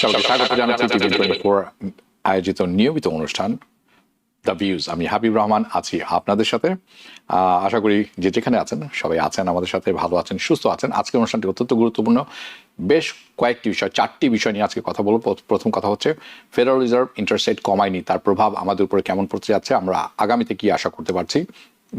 সবাইকে স্বাগত জানাচ্ছি টিভি24 আয়োজিত নিয়মিত অনুষ্ঠান দ্য ভিউজ। আমি হাবিব রহমান আছি আপনাদের সাথে। আশা করি যে যেখানে আছেন সবাই আছেন আমাদের সাথে, ভালো আছেন, সুস্থ আছেন। আজকের অনুষ্ঠানটি অত্যন্ত গুরুত্বপূর্ণ। বেশ কয়েকটি বিষয়, 4টি বিষয় নিয়ে আজকে কথা বলব। প্রথম কথা হচ্ছে ফেডারেল রিজার্ভ ইন্টারেস্ট রেট কমায়নি, তার প্রভাব আমাদের উপরে কেমন পড়তে যাচ্ছে, আমরা আগামীতে কি আশা করতে পারছি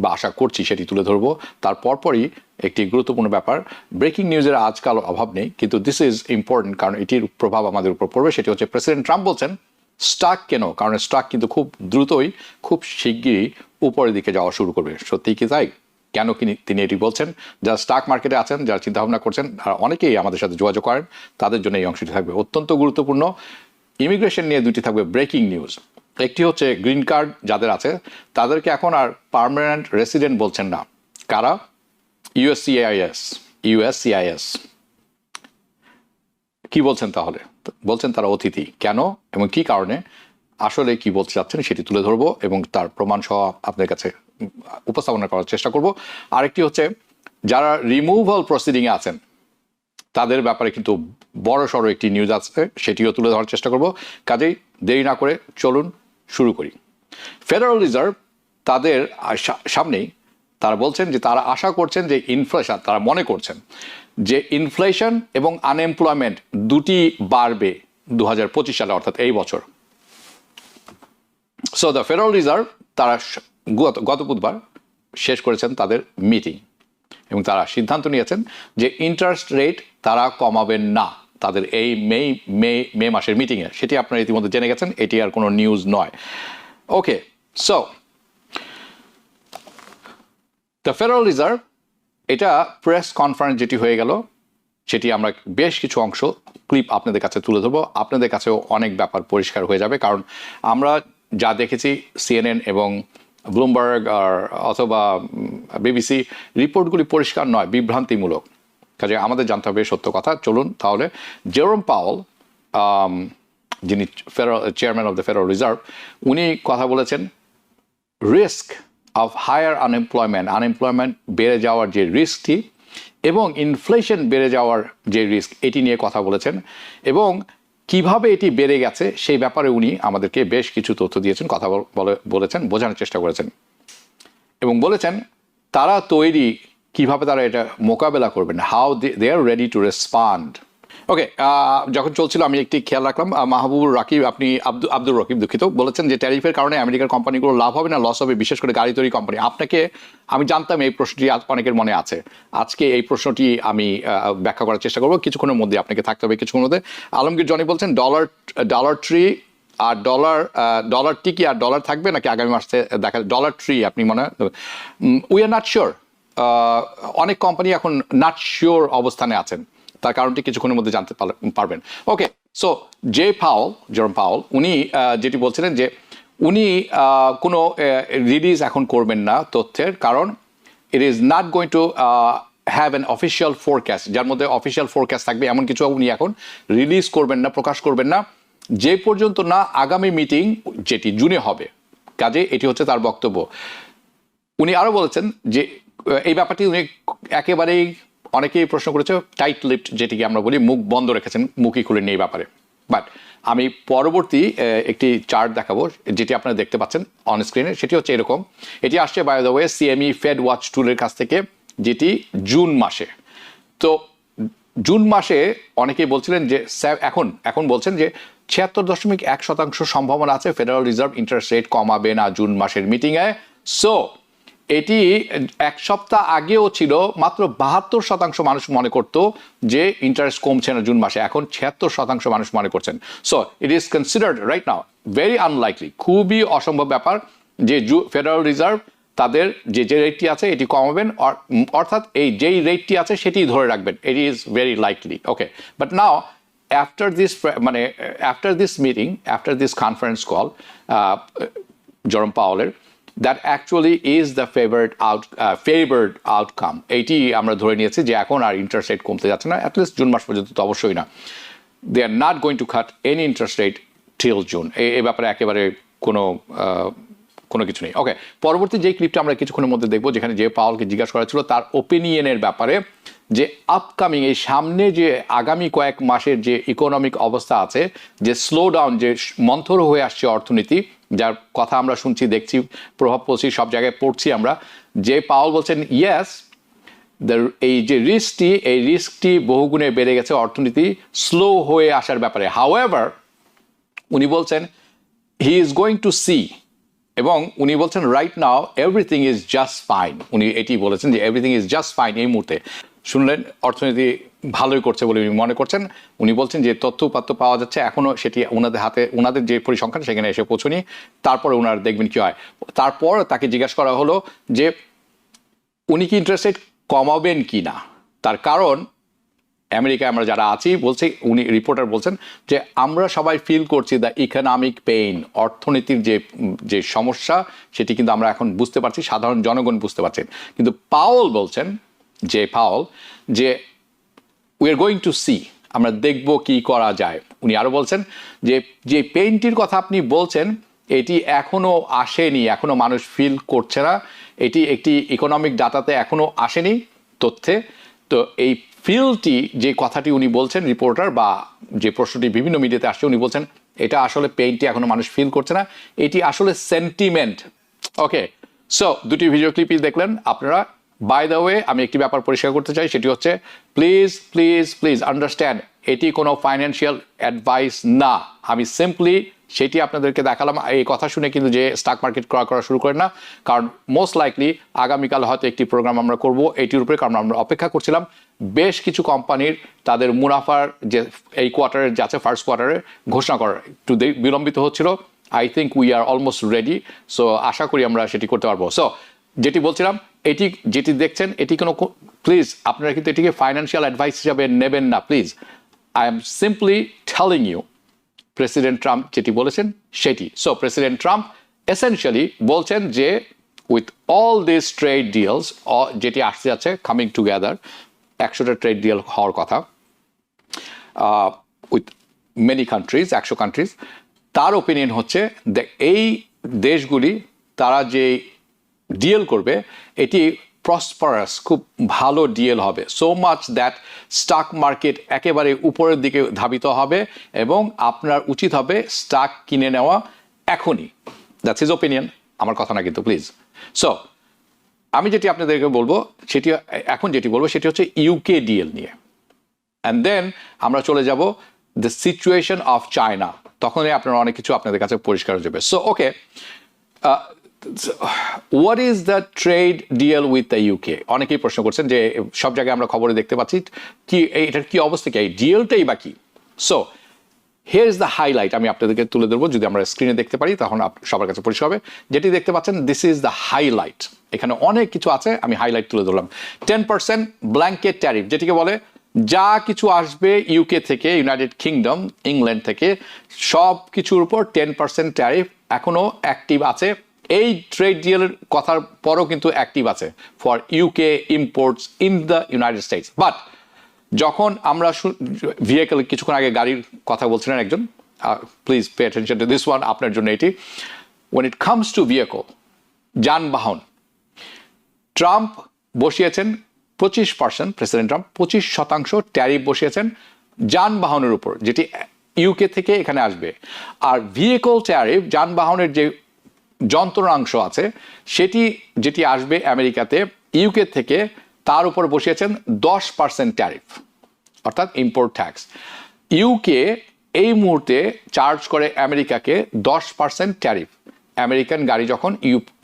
বা আশা করছি সেটি তুলে ধরবো। তার পরপরই একটি গুরুত্বপূর্ণ ব্যাপার, ব্রেকিং নিউজের আজকাল অভাব নেই, কিন্তু দিস ইজ ইম্পর্টেন্ট কারণ এটির প্রভাব আমাদের উপর পড়বে। সেটি হচ্ছে প্রেসিডেন্ট ট্রাম্প বলছেন স্টক কেন, কারণ স্টক কিন্তু খুব দ্রুতই, খুব শিগগিরই উপরের দিকে যাওয়া শুরু করবে। সত্যি কি তাই? কেন তিনি এটি বলছেন? যারা স্টক মার্কেটে আছেন, যারা চিন্তাভাবনা করছেন, আর অনেকেই আমাদের সাথে যোগাযোগ করেন, তাদের জন্য এই অংশটি থাকবে অত্যন্ত গুরুত্বপূর্ণ। ইমিগ্রেশন নিয়ে দুটি থাকবে ব্রেকিং নিউজ। একটি হচ্ছে গ্রিন কার্ড যাদের আছে তাদেরকে এখন আর পার্মানেন্ট রেসিডেন্ট বলছেন না। কারা? ইউএসসিআইএস। কি বলছেন তাহলে? বলছেন তারা অতিথি। কেন এবং কি কারণে, আসলে কি বলতে চাচ্ছেন সেটি তুলে ধরবো এবং তার প্রমাণ সহ আপনাদের কাছে উপস্থাপনা করার চেষ্টা করব। আরেকটি হচ্ছে যারা রিমুভাল প্রসিডিংয়ে আছেন তাদের ব্যাপারে কিন্তু বড় সড়ো একটি নিউজ আছে, সেটিও তুলে ধরার চেষ্টা করব। কাজেই দেরি না করে চলুন শুরু করি। ফেডারেল রিজার্ভ তাদের সামনেই তারা বলছেন যে তারা আশা করছেন যে ইনফ্লেশন, তারা মনে করছেন যে ইনফ্লেশন এবং আনএমপ্লয়মেন্ট দুটি বাড়বে 2025 সালে, অর্থাৎ এই বছর। সো দ্য ফেডারেল রিজার্ভ তারা গত বুধবার শেষ করেছেন তাদের মিটিং এবং তারা সিদ্ধান্ত নিয়েছেন যে ইন্টারেস্ট রেট তারা কমাবেন না তাদের এই মে মাসের মিটিংয়ে। সেটি আপনারা ইতিমধ্যে জেনে গেছেন, এটি আর কোনো নিউজ নয়। ওকে, সো দ্য ফেডারেল রিজার্ভ, এটা প্রেস কনফারেন্স যেটি হয়ে গেল সেটি আমরা বেশ কিছু অংশ ক্লিপ আপনাদের কাছে তুলে ধরবো। আপনাদের কাছেও অনেক ব্যাপার পরিষ্কার হয়ে যাবে, কারণ আমরা যা দেখেছি সিএনএন এবং ব্লুমবার্গ অথবা বিবিসি রিপোর্টগুলি পরিষ্কার নয়, বিভ্রান্তিমূলক। কাজে আমাদের জানতে হবে সত্য কথা। চলুন তাহলে। জেরোম পাওয়েল, যিনি chairman of the federal reserve, উনি কথা বলেছেন রিস্ক অফ হায়ার আনএমপ্লয়মেন্ট বেড়ে যাওয়ার যে রিস্কটি এবং ইনফ্লেশন বেড়ে যাওয়ার যে রিস্ক, এটি নিয়ে কথা বলেছেন এবং কিভাবে এটি বেড়ে গেছে সেই ব্যাপারে উনি আমাদেরকে বেশ কিছু তথ্য দিয়েছেন, কথা বলেছেন, বোঝানোর চেষ্টা করেছেন এবং বলেছেন তারা তৈরি, কিভাবে তারা এটা মোকাবেলা করবেন, how they are ready to respond. Okay, যখন চলছিল আমি একটি খেয়াল রাখলাম, মাহবুবুর রাকিব, আপনি আব্দুর রকিব দুঃখিত, বলেছেন যে ট্যারিফের কারণে আমেরিকার কোম্পানিগুলো লাভ হবে না লস হবে, বিশেষ করে গাড়ি তৈরি কোম্পানি। আপনাকে আমি জানতাম এই প্রশ্নটি অনেকের মনে আছে। আজকে এই প্রশ্নটি আমি ব্যাখ্যা করার চেষ্টা করবো। কিছুক্ষণের মধ্যে আপনাকে থাকতে হবে, কিছুক্ষণের মধ্যে। আলমগীর জনি বলছেন ডলার ট্রি আর ডলার টিকি আর ডলার থাকবে নাকি আগামী মাসে দেখা ডলার ট্রি, আপনি মনে হয় উই আর নট শিওর। অনেক কোম্পানি এখন নট শিওর অবস্থানে আছেন, তার কারণটি কিছুক্ষণের মধ্যে জানতে পারবেন। ওকে, সো জেরোম পাওয়েল উনি যেটি বলছিলেন যে উনি কোনো রিলিজ এখন করবেন না তথ্যের, কারণ it is not going to have an official forecast, যার মধ্যে অফিসিয়াল ফোরকাস্ট থাকবে এমন কিছু উনি এখন রিলিজ করবেন না, প্রকাশ করবেন না, যে পর্যন্ত না আগামী মিটিং যেটি জুনে হবে। কাজে এটি হচ্ছে তার বক্তব্য। উনি আরও বলেছেন যে এই ব্যাপারটি উনি একেবারেই, অনেকেই প্রশ্ন করেছে টাইট লিপড, যেটিকে আমরা বলি মুখ বন্ধ রেখেছেন, মুখই খুলে নেই ব্যাপারে। বাট আমি পরবর্তী একটি চার্ট দেখাবো যেটি আপনারা দেখতে পাচ্ছেন অন স্ক্রিনে, সেটি হচ্ছে এরকম। এটি আসছে by the way CME Fed watch টুলের কাছ থেকে, যেটি জুন মাসে। তো জুন মাসে অনেকেই বলছিলেন যে এখন বলছেন যে 76.1% সম্ভাবনা আছে ফেডারেল রিজার্ভ ইন্টারেস্ট রেট কমাবে না জুন মাসের মিটিংয়ে। সো এটি এক সপ্তাহ আগেও ছিল মাত্র 72% মানুষ মনে করতো যে ইন্টারেস্ট কমছে না জুন মাসে, এখন 76% মানুষ মনে করছেন। So it is considered right now very unlikely, খুবই অসম্ভব ব্যাপার যে ফেডারেল রিজার্ভ তাদের যে রেটটি আছে এটি কমাবেন, অর্থাৎ এই যেই রেটটি আছে সেটি ধরে রাখবেন। It is very likely. Okay, but now after this meeting, after this conference call Jerome পাওয়েলের, that actually is the favored outcome. এইটি আমরা ধরে নিয়েছি যে এখন আর ইন্টারেস্ট রেট কমতে যাচ্ছে না, অ্যাটলিস্ট জুন মাস পর্যন্ত তো অবশ্যই না। They are not going to cut any interest rate till June. এই ব্যাপারে একেবারে কোনো কিছু নেই। ওকে, পরবর্তী যে ক্লিপটা আমরা কিছুক্ষণের মধ্যে দেখবো, যেখানে যে পাওয়েলকে জিজ্ঞাসা করা ছিল তার ওপিনিয়নের ব্যাপারে, যে আপকামিং এই সামনে যে আগামী কয়েক মাসের যে ইকোনমিক অবস্থা আছে, যে স্লো ডাউন, যে মন্থর হয়ে আসছে অর্থনীতি, যার কথা আমরা শুনছি, দেখছি, প্রভাব পড়ছি, সব জায়গায় পড়ছি আমরা, যে পাওয়েল বলছেন ইয়েস এই যে রিস্কটি বহুগুণে বেড়ে গেছে অর্থনীতি স্লো হয়ে আসার ব্যাপারে। হাউএভার উনি বলছেন he is going to see, এবং উনি বলছেন right now everything is just fine. উনি এটি বলেছেন যে এভরিথিং ইজ জাস্ট ফাইন এই মুহূর্তে। শুনলেন, অর্থনীতি ভালোই করছে বলে উনি মনে করছেন। উনি বলছেন যে তথ্য উপাত্ত পাওয়া যাচ্ছে, এখনও সেটি ওনাদের হাতে, ওনাদের যে পরিসংখ্যান সেখানে এসে পৌঁছনি, তারপরে ওনারা দেখবেন কী হয়। তারপর তাকে জিজ্ঞাসা করা হলো যে উনি কি ইন্টারেস্ট রেট কমাবেন কি না। তার কারণ আমেরিকায় আমরা যারা আছি বলছি, উনি রিপোর্টার বলছেন যে আমরা সবাই ফিল করছি দ্য ইকোনমিক পেইন, অর্থনীতির যে সমস্যা সেটি কিন্তু আমরা এখন বুঝতে পারছি, সাধারণ জনগণ বুঝতে পারছেন। কিন্তু পাওয়েল বলছেন যে we are going to see, আমরা দেখব কি করা যায়। উনি আরও বলছেন যে পেইনটির কথা আপনি বলছেন এটি এখনো আসেনি, এখনো মানুষ ফিল করছে না, এটি একটি ইকোনমিক ডাটাতে এখনো আসেনি তথ্যে। তো এই ফিলটি, যে কথাটি উনি বলছেন রিপোর্টার, বা যে প্রশ্নটি বিভিন্ন মিডিয়াতে আসছে, উনি বলছেন এটা আসলে পেইনটি এখনো মানুষ ফিল করছে না, এটি আসলে সেন্টিমেন্ট। ওকে, সো দুটি ভিডিও ক্লিপই দেখলেন আপনারা। বাই দ্য ওয়ে, আমি একটি ব্যাপার পরিষ্কার করতে চাই, সেটি হচ্ছে প্লিজ প্লিজ প্লিজ আন্ডারস্ট্যান্ড, এটি কোনো ফাইন্যান্সিয়াল অ্যাডভাইস না। আমি সিম্পলি সেটি আপনাদেরকে দেখালাম। এই কথা শুনে কিন্তু যে স্টক মার্কেট ক্রয় করা শুরু করেন না, কারণ মোস্ট লাইকলি আগামীকাল হয়তো একটি প্রোগ্রাম আমরা করব এটির উপরে, কারণ আমরা অপেক্ষা করছিলাম বেশ কিছু কোম্পানির তাদের মুনাফার যে এই কোয়ার্টারের যাচ্ছে, ফার্স্ট কোয়ার্টারে ঘোষণা করার একটু বিলম্বিত হচ্ছিল। I think we are almost ready, so আশা করি আমরা সেটি করতে পারবো। সো যেটি বলছিলাম, যেটি দেখছেন এটি কোনো, প্লিজ আপনারা কিন্তু এটিকে ফাইন্যান্সিয়াল অ্যাডভাইস হিসাবে নেবেন না, please. I am simply telling you president Trump যেটি বলেছেন সেটি। সো প্রেসিডেন্ট ট্রাম্প এসেনশিয়ালি বলছেন যে with all this trade deals, যেটি আসতে যাচ্ছে কামিং টুগেদার, 100টা ট্রেড ডিল হওয়ার কথা উইথ মেনি কান্ট্রিজ, 100 কান্ট্রিজ, তার ওপিনিয়ন হচ্ছে এই দেশগুলি তারা যে ডিল করবে এটি প্রসপারাস, খুব ভালো ডিল হবে, so much that stock market একেবারে উপরের দিকে ধাবিত হবে এবং আপনার উচিত হবে স্টক কিনে নেওয়া এখনই। দ্যাটস হিজ ওপিনিয়ন, আমার কথা না কিন্তু, প্লিজ। সো আমি যেটি আপনাদেরকে বলবো সেটি সেটি হচ্ছে ইউকে ডিএল নিয়ে, অ্যান্ড দেন আমরা চলে যাব দ্য সিচুয়েশন অফ চায়না, তখনই আপনারা অনেক কিছু আপনাদের কাছে পরিষ্কার হয়ে যাবে। So okay, what is the trade deal with the UK? অনেকেই প্রশ্ন করছেন যে সব জায়গায় আমরা খবরে দেখতে পাচ্ছি, কি এটার কি অবস্থা, কি এই ডিলটাই বা কি? So here is the highlight, আমি আপনাদেরকে তুলে ধরবো, যদি আমরা স্ক্রিনে দেখতে পারি তখন সবার কাছে পরিষ্কার হবে। যেটি দেখতে পাচ্ছেন, দিস ইজ দ্য হাইলাইট। এখানে অনেক কিছু আছে, আমি হাইলাইট তুলে ধরলাম। 10% ব্ল্যাঙ্কেট ট্যারিফ, যেটিকে বলে যা কিছু আসবে ইউকে থেকে, ইউনাইটেড কিংডম, ইংল্যান্ড থেকে, সব কিছুর উপর 10% ট্যারিফ এখনো অ্যাক্টিভ আছে। এই ট্রেড ডিলের কথার পরও কিন্তু অ্যাক্টিভ আছে for UK imports in the United states. But যখন আমরা ভেহিকল, কিছুক্ষণ আগে গাড়ির কথা বলছিলেন একজন, please pay attention to this one, আপনার জন্য এটি। when it comes to vehicle, যানবাহন, ট্রাম্প বসিয়েছেন 25%, প্রেসিডেন্ট ট্রাম্প 25% ট্যারিফ বসিয়েছেন যানবাহনের উপর, যেটি ইউকে থেকে এখানে আসবে। আর ভেহিকল ট্যারিফ, যানবাহনের যে যন্ত্রাংশ আছে সেটি যেটি আসবে আমেরিকাতে ইউকে থেকে, তার উপর বসিয়েছেন 10% ট্যারিফ, অর্থাৎ ইম্পোর্ট ট্যাক্স। ইউকে এই মুহূর্তে চার্জ করে আমেরিকাকে 10% ট্যারিফ। আমেরিকান গাড়ি যখন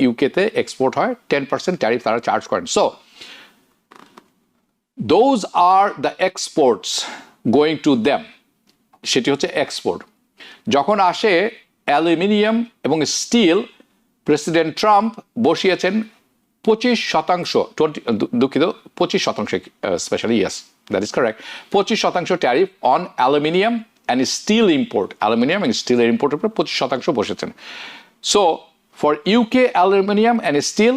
ইউকেতে এক্সপোর্ট হয় 10% ট্যারিফ তারা চার্জ করেন। So those are the exports going to them, সেটি হচ্ছে এক্সপোর্ট। যখন আসে অ্যালুমিনিয়াম এবং স্টিল, প্রেসিডেন্ট ট্রাম্প বসিয়েছেন 25%, দুঃখিত 25%, specially, yes that is correct, 25% tariff on aluminium and steel import. Aluminium এবং স্টিলের ইম্পোর্টের উপরে 25% বসেছেন। So for UK aluminium and steel,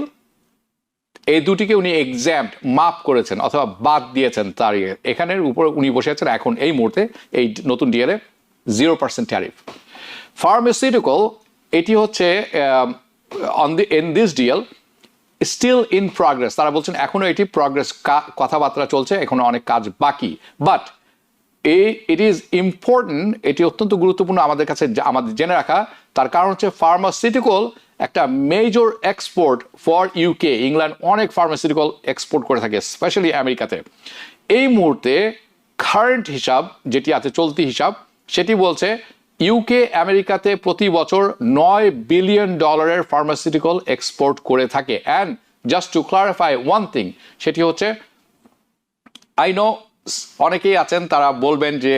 এই দুটিকে উনি এক্সাম্পট, মাফ করেছেন অথবা বাদ দিয়েছেন। তার এখানের উপর উনি বসে আছেন এখন এই মুহূর্তে এই নতুন ডিএলে 0% ট্যারিফ। ফার্মাসিউটিক্যাল, এটি হচ্ছে in this deal still in progress, তারা বলছেন এখনো এটি প্রগ্রেস, কথাবার্তা চলছে, এখনো অনেক কাজ বাকি। বাট ইট ইজ ইম্পর্টেন্ট, এটি অত্যন্ত গুরুত্বপূর্ণ আমাদের কাছে আমাদের জেনে রাখা। তার কারণ হচ্ছে ফার্মাসিউটিক্যাল একটা major export for UK, England অনেক ফার্মাসিউটিক্যাল এক্সপোর্ট করে থাকে, স্পেশালি আমেরিকাতে। এই মুহূর্তে কারেন্ট হিসাব যেটি আছে, চলতি হিসাব, সেটি বলছে ইউকে আমেরিকাতে প্রতি বছর $9 বিলিয়ন ফার্মাসিউটিক্যাল এক্সপোর্ট করে থাকে। And just to clarify one thing, সেটি হচ্ছে আই নো অনেকেই আছেন তারা বলবেন যে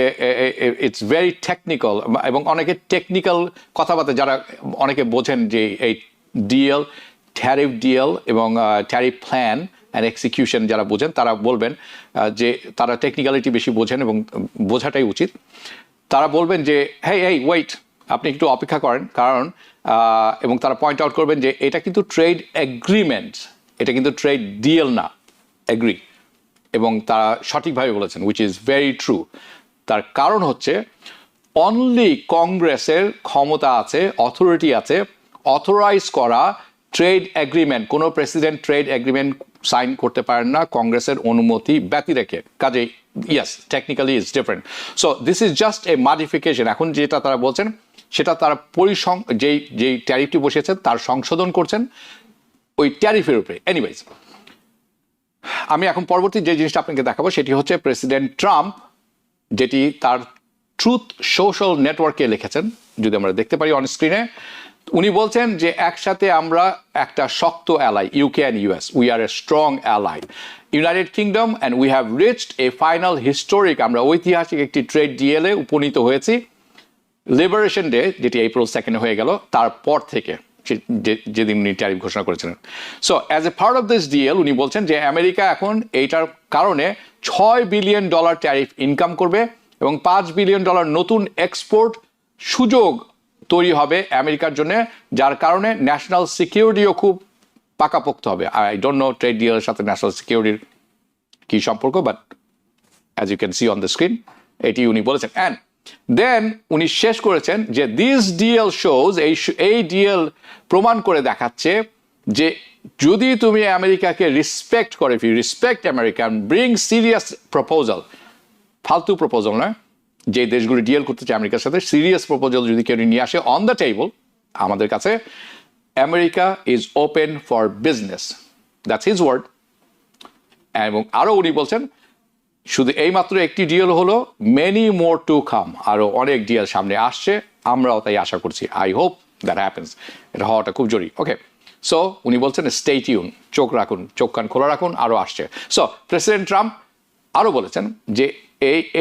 ইটস ভেরি টেকনিক্যাল, এবং অনেকে টেকনিক্যাল কথাবার্তা যারা অনেকে বোঝেন যে এই ডিএল, ট্যারিফ ডিএল এবং ট্যারিফ প্ল্যান অ্যান্ড এক্সিকিউশন যারা বোঝেন তারা বলবেন যে তারা টেকনিক্যালিটি বেশি বোঝেন এবং বোঝাটাই উচিত। তারা বলবেন যে হেই ওয়েট, আপনি একটু অপেক্ষা করেন, কারণ এবং তারা পয়েন্ট আউট করবেন যে এটা কিন্তু ট্রেড এগ্রিমেন্ট, এটা কিন্তু ট্রেড ডিএল না, এগ্রি। এবং তারা সঠিকভাবে বলেছেন, উইচ ইজ ভেরি ট্রু। তার কারণ হচ্ছে অনলি কংগ্রেসের ক্ষমতা আছে, অথরিটি আছে অথরাইজ করা ট্রেড এগ্রিমেন্ট। কোনো প্রেসিডেন্ট ট্রেড এগ্রিমেন্ট সাইন করতে পারেন না কংগ্রেসের অনুমতি ব্যতি রেখে। কাজেই yes, technically is different. So this is just a modification. এখন যেটা তারা বলছেন সেটা তারা যেই ট্যারিফটি বসিয়েছেন তার সংশোধন করছেন ওই ট্যারিফের উপরে। এনিওয়েজ, আমি এখন পরবর্তী যে জিনিসটা আপনাকে দেখাবো সেটি হচ্ছে প্রেসিডেন্ট ট্রাম্প যেটি তার ট্রুথ সোশ্যাল নেটওয়ার্কে লিখেছেন, যদি আমরা দেখতে পারি অন স্ক্রিনে। উনি বলছেন যে একসাথে আমরা একটা শক্ত ally, UK and US, we are a strong ally, United kingdom and we have reached A final historic, আমরা ঐতিহাসিক একটি ট্রেড ডিএলে উপনীত হয়েছি লিবারেশন ডে, যেটি এপ্রিল 2 হয়ে গেল, তারপর থেকে যেদিন উনি ট্যারিফ ঘোষণা করেছিলেন। So as a part of this DL উনি বলছেন যে আমেরিকা এখন এইটার কারণে $6 বিলিয়ন ট্যারিফ ইনকাম করবে এবং $5 বিলিয়ন নতুন এক্সপোর্ট সুযোগ তৈরি হবে আমেরিকার জন্য, যার কারণে ন্যাশনাল সিকিউরিটিও খুব পাকাপোক্ত হবে। আই ডোন্ট নো ট্রেড ডিলের সাথে ন্যাশনাল সিকিউরিটির কি সম্পর্ক, but as you can see on the screen এটি উনি বলেছেন। অ্যান্ড দেন উনি শেষ করেছেন যে দিস ডিএল শোজ, এই ডিএল প্রমাণ করে দেখাচ্ছে যে যদি তুমি আমেরিকাকে রেসপেক্ট করে, if you respect American, bring serious proposal, ফালতু প্রপোজাল নয়, যে দেশগুলি ডিএল করতে চায় আমেরিকার সাথে, সিরিয়াস প্রপোজাল যদি কেউ নিয়ে আসে অন দ্য টেবল আমাদের কাছে, America is open for business. That's his word. এবং আরও উনি বলছেন শুধু এইমাত্র একটি ডিএল হলো, মেনি মোর টু কাম, আরও অনেক ডিএল সামনে আসছে, আমরাও তাই আশা করছি। আই হোপ দ্যাট হ্যাপেন্স, এটা হওয়াটা খুব জরুরি। ওকে, সো উনি বলছেন স্টে টিউন, চোখ রাখুন, চোখ কান খোলা রাখুন, আরও আসছে। সো প্রেসিডেন্ট ট্রাম্প আরও বলেছেন যে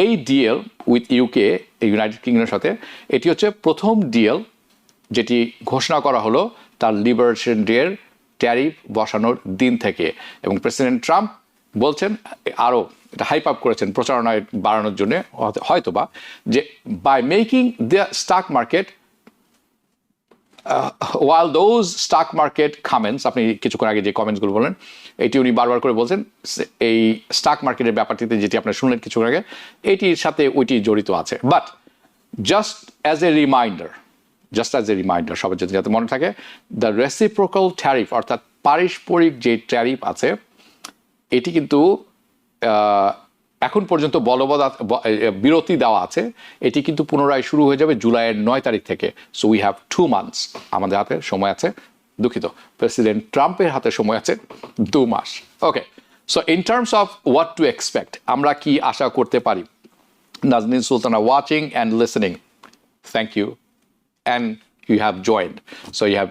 এই ডিএল উইথ ইউকে, ইউনাইটেড কিংডমের সাথে, এটি হচ্ছে প্রথম ডিএল যেটি ঘোষণা করা হলো তার লিবারেশন ডের ট্যারিফ বসানোর দিন থেকে। এবং প্রেসিডেন্ট ট্রাম্প বলছেন আরও এটা হাইপ আপ করেছেন প্রচারণায় বাড়ানোর জন্য হয়তোবা, যে by making the stock market while those stock market comments, আপনি কিছুক্ষণ আগে যে কমেন্টসগুলো বলেন এটি উনি বারবার করে বলছেন, এই স্টক মার্কেটের ব্যাপারটিতে যেটি আপনারা শুনলেন কিছুক্ষণ আগে, এটির সাথে ওইটি জড়িত আছে। But just as a reminder সবার যাতে মনে থাকে, দ্য রেসিপ্রোকাল ট্যারিফ অর্থাৎ পারস্পরিক যে ট্যারিফ আছে এটি কিন্তু এখন পর্যন্ত বিরতি দেওয়া আছে, এটি কিন্তু পুনরায় শুরু হয়ে যাবে জুলাইয়ের 9 তারিখ থেকে। সো উই হ্যাভ 2 months, আমাদের হাতে সময় আছে, দুঃখিত প্রেসিডেন্ট ট্রাম্পের হাতে সময় আছে 2 মাস। Okay, so in terms of what to expect, আমরা কি আশা করতে পারি? Nazneen Sultana watching and listening, thank you, and you have joined, so you have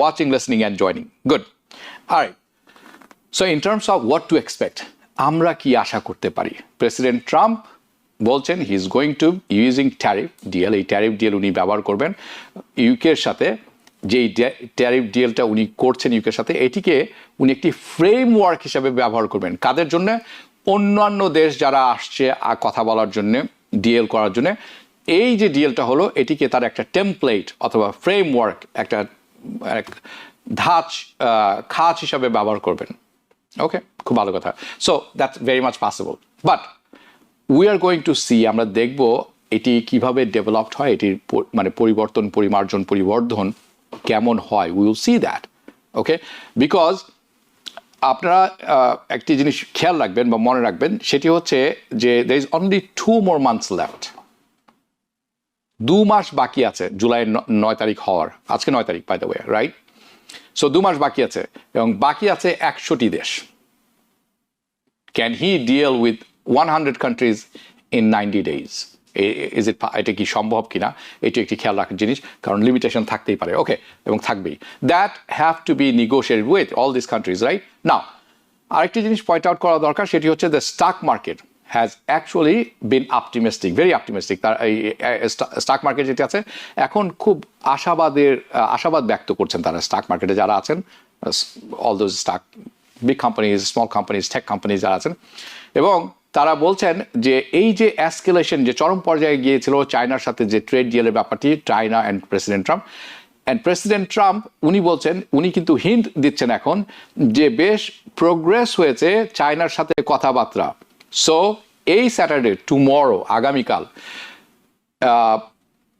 watching, listening and joining, good. All right, so in terms of what to expect, আমরা কি আশা করতে পারি? প্রেসিডেন্ট ট্রাম্প বলছেন he is going two using tariff DL, এই tariff DL উনি ব্যবহার করবেন ইউকের সাথে। যেই ট্যারিফ ডিএলটা উনি করছেন ইউকের সাথে, এটিকে উনি একটি ফ্রেমওয়ার্ক হিসাবে ব্যবহার করবেন। কাদের জন্য? অন্যান্য দেশ যারা আসছে কথা বলার জন্য, ডিএল করার জন্য। এই যে ডিএলটা হলো এটিকে তার একটা টেমপ্লেট অথবা ফ্রেমওয়ার্ক, একটা খাঁজ হিসাবে ব্যবহার করবেন। ওকে, খুব ভালো কথা। So that's very much possible, but we are going to see, আমরা দেখব এটি কিভাবে ডেভেলপড হয়, এটির মানে পরিবর্তন, পরিমার্জন, পরিবর্ধন কেমন হয়। We will see that. Okay, because আপনারা একটি জিনিস খেয়াল রাখবেন বা মনে রাখবেন, সেটি হচ্ছে যে there is only 2 more months left. 2 মাস বাকি আছে জুলাইয়ের 9 তারিখ হওয়ার, আজকে 9 তারিখ by the way, right? So 2 মাস বাকি আছে এবং বাকি আছে 100টি দেশ। Can he deal with 100 countries in 90 days? Is it, এটা কি সম্ভব কিনা, এটি একটি খেয়াল রাখার জিনিস, কারণ লিমিটেশন থাকতেই পারে, ওকে, এবং থাকবেই। That have to be negotiated with all this countries, right? Now আরেকটি জিনিস পয়েন্ট আউট করা দরকার, সেটি হচ্ছে the stock market has actually been optimistic, very optimistic. তার এই স্টক মার্কেট যেটি আছে এখন খুব আশাবাদ ব্যক্ত করছেন তারা, স্টক মার্কেটে যারা আছেন, all those stock big companies, small companies, tech companies যারা আছেন, এবং তারা বলছেন যে এই যে অ্যাসকেলেশন, যে চরম পর্যায়ে গিয়েছিল চায়নার সাথে যে ট্রেড ডিলের ব্যাপারটি, চায়না অ্যান্ড প্রেসিডেন্ট ট্রাম্প উনি বলছেন, উনি কিন্তু হিন্ট দিচ্ছেন এখন যে বেশ প্রোগ্রেস হয়েছে চায়নার সাথে কথাবার্তা। সো এই স্যাটারডে, টুমরো, আগামীকাল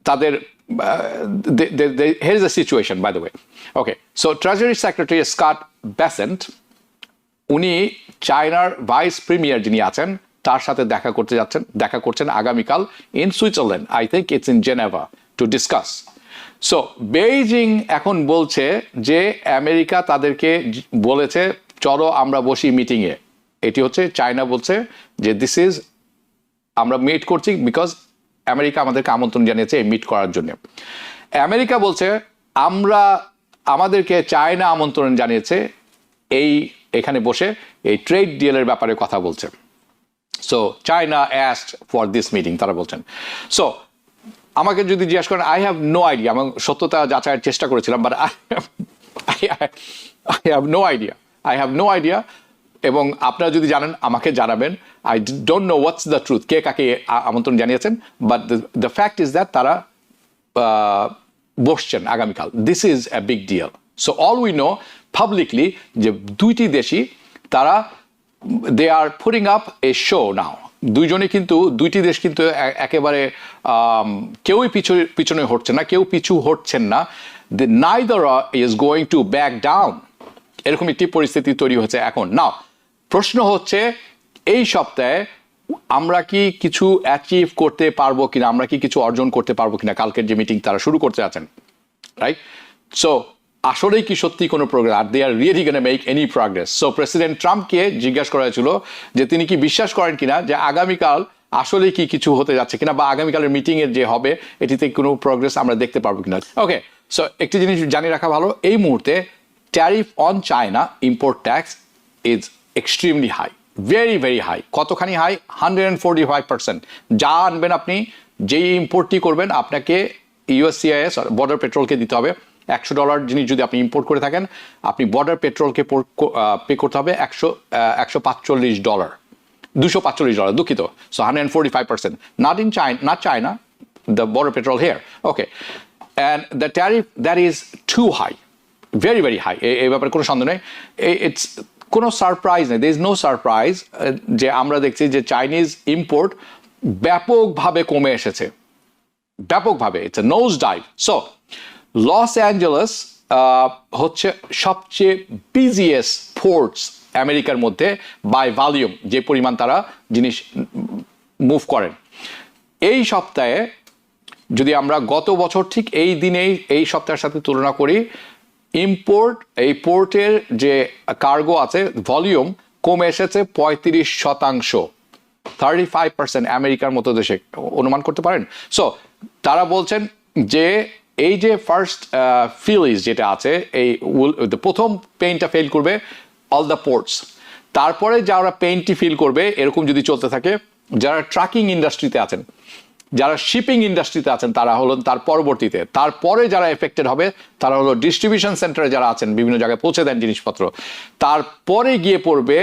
তাদের here is the situation by the way. Okay, so Treasury Secretary Scott Bessent উনি চায়নার ভাইস প্রিমিয়ার যিনি আছেন তার সাথে দেখা করছেন আগামীকাল in Switzerland, I think it's in Geneva, to discuss. So Beijing এখন বলছে যে আমেরিকা তাদেরকে বলেছে চলো আমরা বসি মিটিংয়ে। এটি হচ্ছে চায়না বলছে যে দিস ইজ, আমরা মিট করছি বিকজ আমেরিকা আমাদেরকে আমন্ত্রণ জানিয়েছে এই মিট করার জন্য। আমেরিকা বলছে আমাদেরকে চায়না আমন্ত্রণ জানিয়েছে এখানে বসে এই ট্রেড ডিলের ব্যাপারে কথা বলছে। So China asked for this meeting, তারা বলছেন। সো আমাকে যদি জিজ্ঞাসা করেন, আই হ্যাভ নো আইডিয়া, আমি সত্যতা যাচাইয়ের চেষ্টা করেছিলাম, but I have no idea, এবং আপনারা যদি জানেন আমাকে জানাবেন। I don't know what's the truth, কে কাকে আমন্ত্রণ জানিয়েছেন, but the fact is that তারা বসছেন আগামীকাল। This is a big deal. So all we know publicly যে দুইটি দেশই তারা they are putting up a show now. দুইটি দেশ কিন্তু একেবারে কেউই পিছনে হটছেন না, কেউ পিছু হটছেন না। Neither is going to back down, এরকম একটি পরিস্থিতি তৈরি হচ্ছে এখন। নাও প্রশ্ন হচ্ছে এই সপ্তাহে আমরা কি কিছু অ্যাচিভ করতে পারবো কিনা, আমরা কি কিছু অর্জন করতে পারবো কিনা, কালকের যে মিটিং তারা শুরু করতে আছেন, রাইট? সো আসলেই কি সত্যি কোনো প্রোগ্রেস, আর they are really gonna make any progress? So president ট্রাম্পকে জিজ্ঞাসা করা হয়েছিল যে তিনি কি বিশ্বাস করেন কিনা যে আগামীকাল আসলে কি কিছু হতে যাচ্ছে কিনা, বা আগামীকালের মিটিং এর যে হবে এটিতে কোনো প্রোগ্রেস আমরা দেখতে পারবো কিনা। ওকে, সো একটি জিনিস জানিয়ে রাখা ভালো, এই মুহূর্তে tariff on China import tax is extremely high, very very high. কতখানি হাই? 145%। যা আনবেন আপনি, যেই ইম্পোর্টটি করবেন, আপনাকে ইউএসসিআইএস বর্ডার পেট্রোলকে দিতে হবে $100 জিনিস যদি আপনি ইম্পোর্ট করে থাকেন, আপনি বর্ডার পেট্রোলকে পে করতে হবে $145, $245, দুঃখিত। So 145%, not China, the border petrol here. Okay, and the tariff that is too high, very very high. এই ব্যাপারে কোনো সন্দেহ নেই। ইটস কোনো সারপ্রাইজ নেই, there is no surprise যে আমরা দেখছি যে চাইনিজ ইম্পোর্ট ব্যাপকভাবে কমে এসেছে, ব্যাপকভাবে। It's a nose dive. So Los Angeles হচ্ছে সবচেয়ে বিজিয়েস্ট পোর্টস আমেরিকার মধ্যে বাই ভলিউম, যে পরিমাণ তারা জিনিস মুভ করেন। এই সপ্তাহে যদি আমরা গত বছর ঠিক এই দিনেই এই সপ্তাহের সাথে তুলনা করি, ইম্পোর্ট, এই পোর্টের যে কার্গো আছে ভলিউম কমে এসেছে 35%, 35% আমেরিকার মতো দেশে, অনুমান করতে পারেন। সো তারা বলছেন যে এই যে ফার্স্ট ফিলিজ যেটা আছে, এই প্রথম পেইনটা ফেল করবে অল দ্য পোর্টস, তারপরে যারা পেইনটি ফিল করবে, এরকম যদি চলতে থাকে, যারা ট্রাকিং ইন্ডাস্ট্রিতে আছেন, যারা শিপিং ইন্ডাস্ট্রিতে আছেন, তারা হলো তার পরবর্তীতে, তারপরে যারা এফেক্টেড হবে তারা হলো ডিস্ট্রিবিউশন সেন্টারে যারা আছেন, বিভিন্ন জায়গায় পৌঁছে দেন জিনিসপত্র, তারপরে গিয়ে পড়বে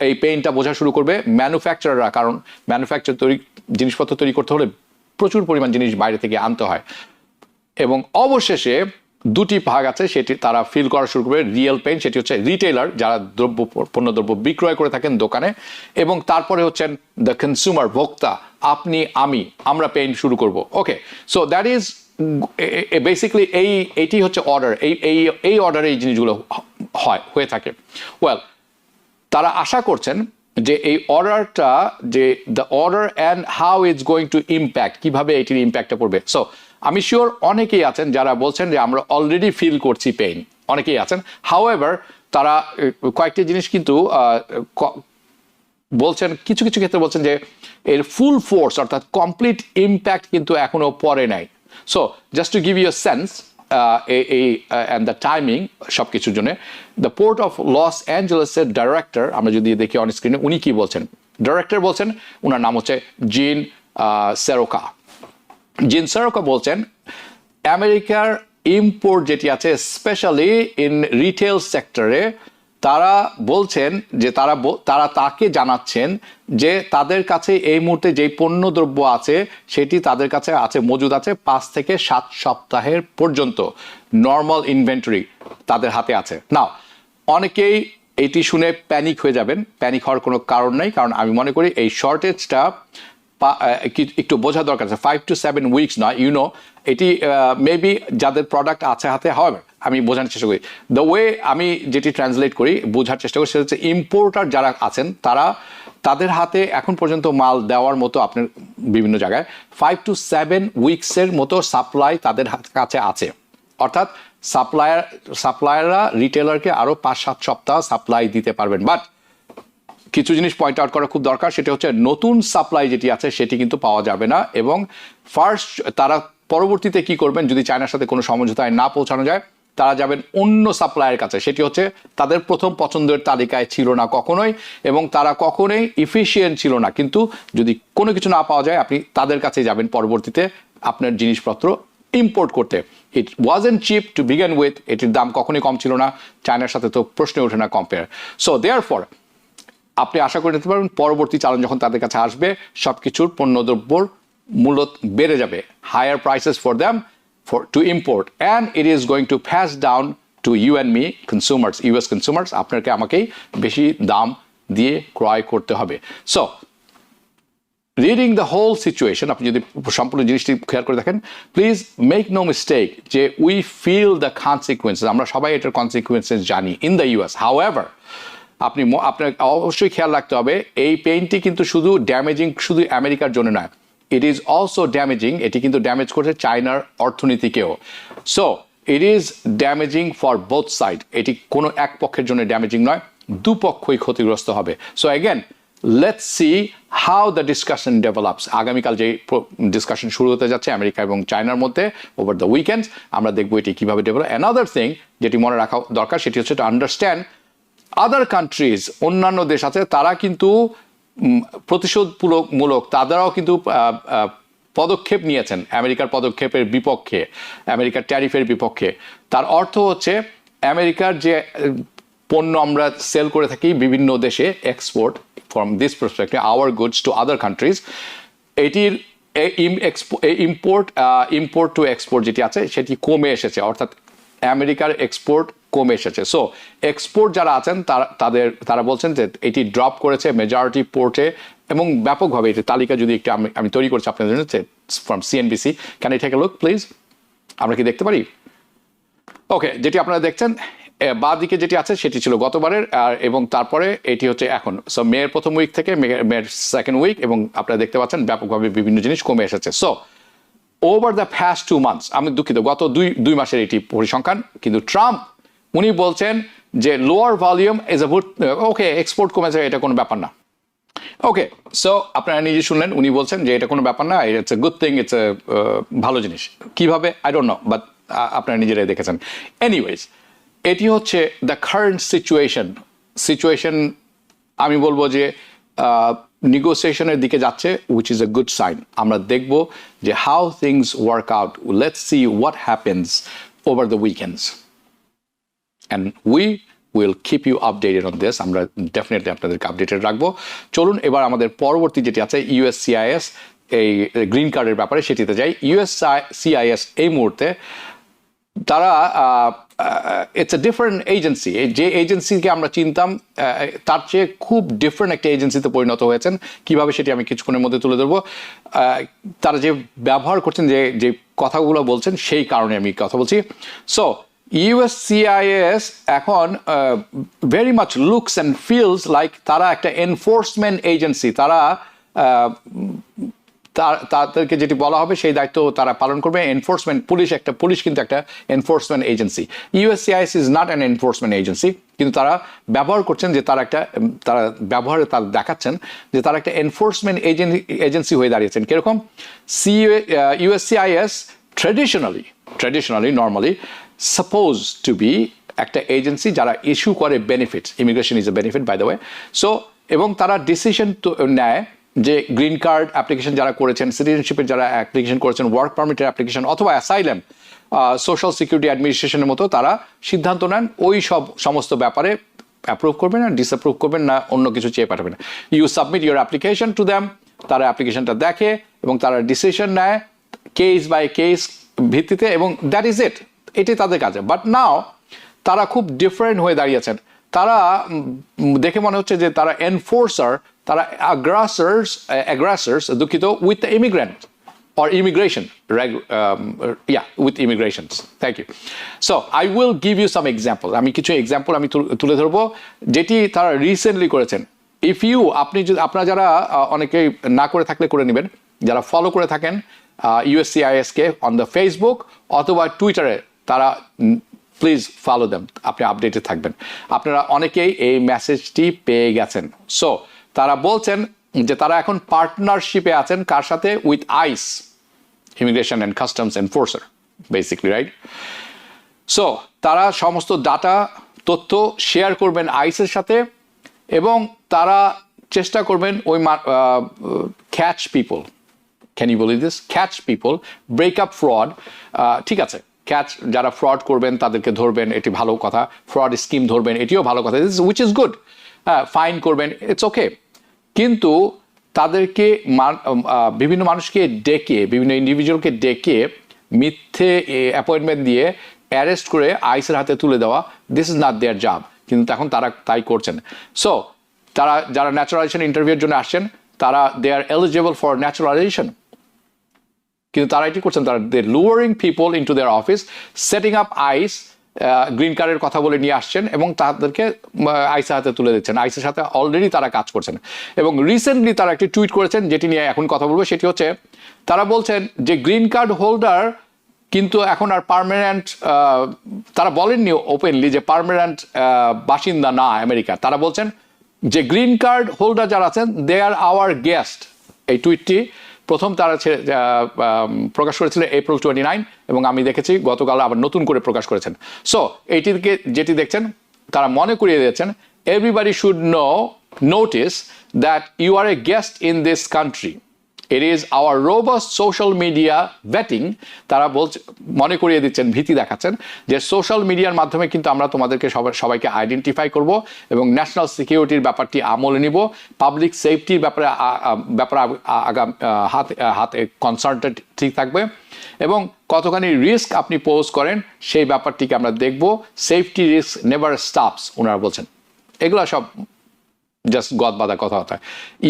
এই পেইনটা বোঝা শুরু করবে ম্যানুফ্যাকচারাররা, কারণ জিনিসপত্র তৈরি করতে হলে প্রচুর পরিমাণ জিনিস বাইরে থেকে আনতে হয়। এবং অবশেষে দুটি ভাগ আছে, সেটি তারা ফিল করা শুরু করবে রিয়েল পেইন, সেটি হচ্ছে রিটেইলার, যারা পণ্যদ্রব্য বিক্রয় করে থাকেন দোকানে, এবং তারপরে হচ্ছেন দ্য কনজিউমার, ভোক্তা, আপনি আমরা পেইন শুরু করব। ওকে, সো দ্যাট ইজ বেসিক্যালি এটি হচ্ছে অর্ডার, এই অর্ডারে এই জিনিসগুলো হয়ে থাকে। ওয়েল, তারা আশা করছেন যে এই অর্ডারটা, যে the order and how it's going to impact, কিভাবে এটির ইম্প্যাক্টটা পড়বে। সো আমি শিওর অনেকেই আছেন যারা বলছেন যে আমরা অলরেডি ফিল করছি পেইন, অনেকেই আছেন। হাউএভার তারা কয়েকটি জিনিস কিন্তু বলছেন, কিছু কিছু ক্ষেত্রে বলছেন যে এর ফুল ফোর্স অর্থাৎ কমপ্লিট ইম্প্যাক্ট কিন্তু এখনো পড়ে নাই। So just to give you sense and the timing সব কিছুর জন্য, দ্য পোর্ট অফ লস অ্যাঞ্জেলেসের ডাইরেক্টর আমরা যদি দেখি অন স্ক্রিনে, উনি কি বলছেন, ডাইরেক্টর বলছেন, ওনার নাম হচ্ছে জিন সেরোকা। জিন সেরোকা বলছেন আমেরিকার ইম্পোর্ট যেটি আছে স্পেশালি ইন রিটেল সেক্টরে, তারা বলছেন যে তারা তাকে জানাচ্ছেন যে তাদের কাছে এই মুহূর্তে যেই পণ্যদ্রব্য আছে সেটি তাদের কাছে আছে, মজুদ আছে 5 থেকে 7 সপ্তাহের পর্যন্ত নর্মাল ইনভেন্টরি তাদের হাতে আছে। নাও অনেকেই এটি শুনে প্যানিক হয়ে যাবেন, প্যানিক হওয়ার কোনো কারণ নেই, কারণ আমি মনে করি এই শর্টেজটা একটু বোঝা দরকার আছে, 5 to 7 উইকস নয়, এটি মেবি যাদের প্রোডাক্ট আছে হাতে। হাওয়েভার আমি বোঝানোর চেষ্টা করি, দ্য ওয়ে আমি যেটি ট্রান্সলেট করি বোঝার চেষ্টা করি সেটা হচ্ছে ইম্পোর্টার যারা আছেন তাদের হাতে এখন পর্যন্ত মাল দেওয়ার মতো আপনার বিভিন্ন জায়গায় 5 to 7 উইকসের মতো সাপ্লাই তাদের কাছে আছে। অর্থাৎ সাপ্লায়াররা রিটেলারকে আরো 5-7 সপ্তাহ সাপ্লাই দিতে পারবেন। বাট কিছু জিনিস পয়েন্ট আউট করা খুব দরকার, সেটা হচ্ছে নতুন সাপ্লাই যেটি আছে সেটি কিন্তু পাওয়া যাবে না। এবং ফার্স্ট তারা পরবর্তীতে কি করবেন, যদি চায়নার সাথে কোনো সমঝোতায় না পৌঁছানো যায়, তারা যাবেন অন্য সাপ্লায়ের কাছে, সেটি হচ্ছে তাদের প্রথম পছন্দের তালিকায় ছিল না কখনোই, এবং তারা কখনোই ইফিশিয়েন্ট ছিল না। কিন্তু যদি কোনো কিছু না পাওয়া যায়, আপনি তাদের কাছে যাবেন পরবর্তীতে আপনার জিনিসপত্র ইম্পোর্ট করতে। It wasn't cheap to begin with, এটির দাম কখনোই কম ছিল না, চায়নার সাথে তো প্রশ্নে ওঠে না কম্পেয়ার। সো দেয়ারফর আপনি আশা করে নিতে পারবেন পরবর্তী চালান যখন তাদের কাছে আসবে, সবকিছুর পণ্যদ্রব্যর মূল্য বেড়ে যাবে, higher prices for them to import, and it is going to pass down to you and me consumers, US consumers, আপনাকে আমাকেই বেশি দাম দিয়ে ক্রয় করতে হবে। So reading the whole situation, আপনি যদি সম্পূর্ণ জিনিসটি খেয়াল করে দেখেন, প্লিজ মেক নো মিস্টেক যে উই ফিল দ্য কনসিকুয়েন্সেস, আমরা সবাই এটার কনসিকুয়েন্সেস জানি ইন দ্য ইউএস। হাউএভার আপনার অবশ্যই খেয়াল রাখতে হবে এই পেইনটি কিন্তু শুধু ড্যামেজিং শুধু আমেরিকার জন্য নয়, ইট ইজ অলসো ড্যামেজিং, এটি কিন্তু ড্যামেজ করছে চায়নার অর্থনীতিকেও। So it is damaging for both side, এটি কোনো এক পক্ষের জন্য ড্যামেজিং নয়, দুপক্ষই ক্ষতিগ্রস্ত হবে। So again let's see how the discussion develops. আগামীকাল যে ডিসকাশন শুরু হতে যাচ্ছে আমেরিকা এবং চায়নার মধ্যে ওভার দ্য উইকেন্ডস, আমরা দেখবো এটি কীভাবে ডেভেলপ। অ্যানাদার থিং যেটি মনে রাখা দরকার সেটি হচ্ছে টু আন্ডারস্ট্যান্ড আদার কান্ট্রিজ, অন্যান্য দেশ আছে, তারা কিন্তু প্রতিশোধমূলক তাদেরও কিন্তু পদক্ষেপ নিয়েছেন আমেরিকার পদক্ষেপের বিপক্ষে, আমেরিকার ট্যারিফের বিপক্ষে। তার অর্থ হচ্ছে আমেরিকার যে পণ্য আমরা সেল করে থাকি বিভিন্ন দেশে, export from this perspective our goods to other countries, এটির ইম্পোর্ট টু এক্সপোর্ট যেটি আছে সেটি কমে এসেছে, অর্থাৎ আমেরিকার এক্সপোর্ট কমে এসেছে। সো এক্সপোর্ট যারা আছেন তারা বলছেন যে এটি ড্রপ করেছে মেজরিটি পোর্টে এবং ব্যাপকভাবে। এটি তালিকা যদি একটু আমি তৈরি করছি আপনাদের জন্য from CNBC, can I take a look please? আমরা কি দেখতে পারি? ওকে, যেটি আপনারা দেখছেন বাঁ দিকে যেটি আছে সেটি ছিল গতবারের, এবং তারপরে এটি হচ্ছে এখন। সো মেয়ের প্রথম উইক থেকে মেয়ের সেকেন্ড উইক, এবং আপনারা দেখতে পাচ্ছেন ব্যাপকভাবে বিভিন্ন জিনিস কমে এসেছে। So over the first 2 months, আমি দুঃখিত গত দুই মাসের এটি পরিসংখ্যান, কিন্তু ট্রাম্প উনি বলছেন যে lower volume is okay, export কমেছে, এটা কোনো ব্যাপার না। ওকে, সো আপনারা নিজে শুনলেন, উনি বলছেন যে এটা কোনো ব্যাপার না, it's a good thing, it's a ভালো জিনিস। কিভাবে আই ডোন্ট নো, বাট আপনারা নিজেরাই দেখেছেন। এনিওয়েজ, এটি হচ্ছে দ্য কারেন্ট সিচুয়েশন। আমি বলবো যে নেগোসিয়েশনের দিকে যাচ্ছে, which is a good sign. আমরা দেখব যে how things work out, let's see what happens over the weekends, and we will keep you updated on this. আমরা ডেফিনেটলি আপনাদেরকে আপডেটেড রাখবো। চলুন এবার আমাদের পরবর্তী যেটি আছে ইউএসসিআইএস, এই গ্রিন কার্ডের ব্যাপারে সেটিতে যাই। ইউএসসিআইএস এই মুহূর্তে তারা ইটস এ ডিফারেন্ট এজেন্সি, যে এজেন্সিকে আমরা চিনতাম তার চেয়ে খুব ডিফারেন্ট একটা এজেন্সিতে পরিণত হয়েছেন। কিভাবে সেটি আমি কিছুক্ষণের মধ্যে তুলে ধরবো। তারা যে ব্যবহার করছেন, যে কথাগুলো বলছেন, সেই কারণে আমি কথা বলছি। সো USCIS এখন very much looks and feels like তারা একটা এনফোর্সমেন্ট এজেন্সি, তারা তাদেরকে যেটি বলা হবে সেই দায়িত্ব তারা পালন করবে। এনফোর্সমেন্ট পুলিশ কিন্তু একটা enforcement agency. USCIS is not an enforcement agency, কিন্তু তারা ব্যবহার করছেন যে তারা ব্যবহারে তারা দেখাচ্ছেন যে তারা একটা এনফোর্সমেন্ট এজেন্সি হয়ে দাঁড়িয়েছেন। কিরকম? USCIS traditionally normally suppose to be একটা এজেন্সি যারা ইস্যু করে benefits. Immigration is a benefit by the way. So এবং তারা ডিসিশন নেয় যে গ্রিন কার্ড অ্যাপ্লিকেশন যারা করেছেন, সিটিজেনশিপের যারা অ্যাপ্লিকেশন করেছেন, ওয়ার্ক পারমিটের অ্যাপ্লিকেশন অথবা অ্যাসাইলাম, সোশ্যাল সিকিউরিটি অ্যাডমিনিস্ট্রেশনের মতো তারা সিদ্ধান্ত নেন ওই সমস্ত ব্যাপারে অ্যাপ্রুভ করবেন না, ডিসঅ্যাপ্রুভ করবেন না, অন্য কিছু চেয়ে পাঠাবেন। You submit your application to them, তারা অ্যাপ্লিকেশনটা দেখে এবং তারা ডিসিশন নেয় কেস বাই কেস ভিত্তিতে, এবং দ্যাট ইজ ইট, এটি তাদের কাজে। বাট নাও তারা খুব ডিফারেন্ট হয়ে দাঁড়িয়েছেন। তারা দেখে মনে হচ্ছে যে তারা এনফোর্সার, তারা aggressors, দুঃখিত, with the immigrant or immigration, with immigrations. Thank you. So I will give you some example. আমি কিছু এক্সাম্পল আমি তুলে ধরবো যেটি তারা রিসেন্টলি করেছেন। আপনারা যারা অনেকেই না করে থাকলে করে নেবেন, যারা ফলো করে থাকেন USCIS K on the Facebook অথবা টুইটারে, তারা প্লিজ ফলো দেম, আপনি আপডেটেড থাকবেন। আপনারা অনেকেই এই মেসেজটি পেয়ে গেছেন। সো তারা বলছেন যে তারা এখন পার্টনারশিপে আছেন কার সাথে? With ICE, immigration and customs enforcer basically, right? So তারা সমস্ত ডাটা তথ্য শেয়ার করবেন আইসের সাথে, এবং তারা চেষ্টা করবেন ওই catch people, can you believe this? Catch people, break up fraud. ঠিক আছে, ক্যাচ যারা ফ্রড করবেন তাদেরকে ধরবেন, এটি ভালো কথা। ফ্রড স্কিম ধরবেন, এটিও ভালো কথা, উইচ ইজ গুড। ফাইন করবেন, ইটস ওকে। কিন্তু তাদেরকে বিভিন্ন মানুষকে ডেকে, বিভিন্ন ইন্ডিভিজুয়ালকে ডেকে মিথ্যে অ্যাপয়েন্টমেন্ট দিয়ে অ্যারেস্ট করে আইসের হাতে তুলে দেওয়া, this is not there job. কিন্তু এখন তারা তাই করছেন। সো তারা যারা ন্যাচারালাইজেশন ইন্টারভিউর জন্য আসছেন, তারা they are eligible for naturalisation, কিন্তু তারা এটি করছেন, তারা দে লুয়ারিং পিপল ইনটু দেয়ার অফিস, সেটিং আপ আইস, গ্রিন কার্ডের কথা বলে নিয়ে আসছেন এবং তাদেরকে আইসের হাতে তুলে দিচ্ছেন। আইসের সাথে অলরেডি তারা কাজ করছেন। এবং রিসেন্টলি তারা একটি টুইট করেছেন যেটি নিয়ে এখন কথা বলবো, সেটি হচ্ছে তারা বলছেন যে গ্রিন কার্ড হোল্ডার কিন্তু এখন আর পার্মানেন্ট, তারা বলেননি ওপেনলি যে পার্মানেন্ট বাসিন্দা না আমেরিকা। তারা বলছেন যে গ্রিন কার্ড হোল্ডার যারা আছেন, দে আর আওয়ার গেস্ট। এই টুইটটি প্রথম তারা প্রকাশ করেছিল April 29, এবং আমি দেখেছি গতকাল আবার নতুন করে প্রকাশ করেছেন। সো এইটিকে যেটি দেখছেন, তারা মনে করিয়ে দিয়েছেন everybody should notice that you are a guest in this country. It is our robust social media vetting. তারা মনে করিয়ে দিচ্ছেন, ভীতি দেখাচ্ছেন যে সোশ্যাল মিডিয়ার মাধ্যমে কিন্তু আমরা তোমাদেরকে সবাইকে আইডেন্টিফাই করব এবং ন্যাশনাল সিকিউরিটির ব্যাপারটি আমলে নিব, পাবলিক সেফটির ব্যাপারে হাতে কনসার্নটেড ঠিক থাকবে, এবং কতখানি রিস্ক আপনি পোজ করেন সেই ব্যাপারটিকে আমরা দেখব। সেফটি রিস্ক নেভার স্টপস, ওনারা বলছেন। এগুলো সব জাস্ট গদবাদা কথাবার্তা।